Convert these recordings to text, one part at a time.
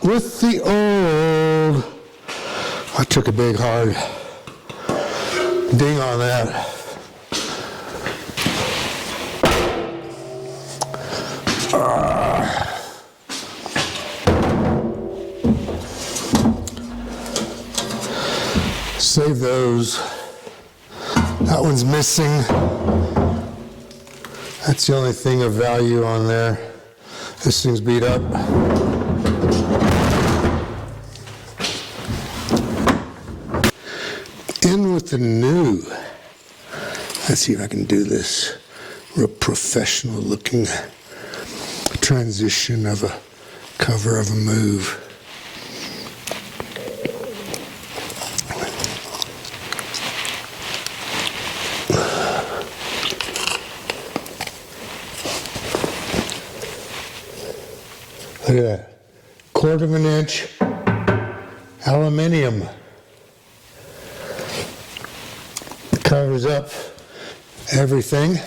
with the old. I took a big hard ding on that. Save those. That one's missing. That's the only thing of value on there. This thing's beat up. In with the new. Let's see if I can do this real professional looking transition of a cover of a move. Look at that, 1/4 inch aluminum. Covers up everything,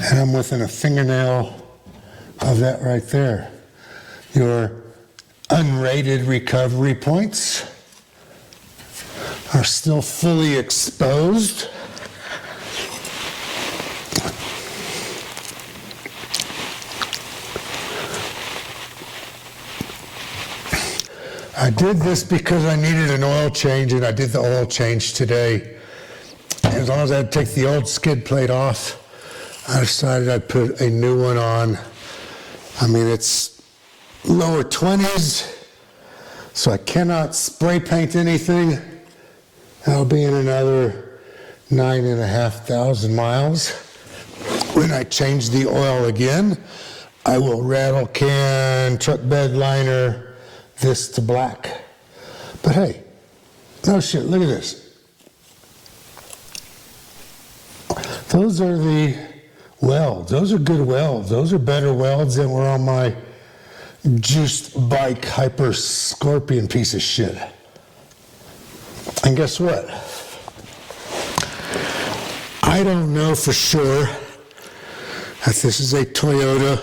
and I'm within a fingernail of that right there. Your unrated recovery points are still fully exposed. I did this because I needed an oil change, and I did the oil change today. As long as I take the old skid plate off, I decided I'd put a new one on. I mean, it's lower 20s, so I cannot spray paint anything. I'll be in another 9,500 miles. When I change the oil again, I will rattle can, truck bed liner, this to black. But hey, no shit, look at this. Those are the welds. Those are good welds. Those are better welds than were on my juiced bike Hyper Scorpion piece of shit. And guess what? I don't know for sure if this is a Toyota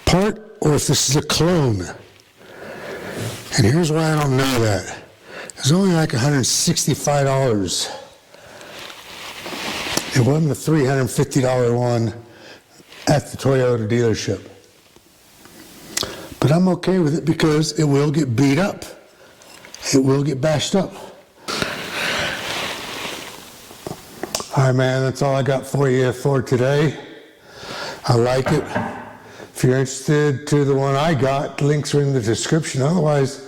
part or if this is a clone. And here's why I don't know that. It's only like $165. It wasn't the $350 one at the Toyota dealership. But I'm okay with it because it will get beat up. It will get bashed up. All right, man, that's all I got for you for today. I like it. If you're interested to the one I got, links are in the description. Otherwise,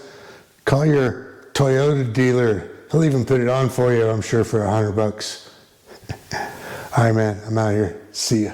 call your Toyota dealer. He'll even put it on for you, I'm sure, for $100. All right, man, I'm out of here. See ya.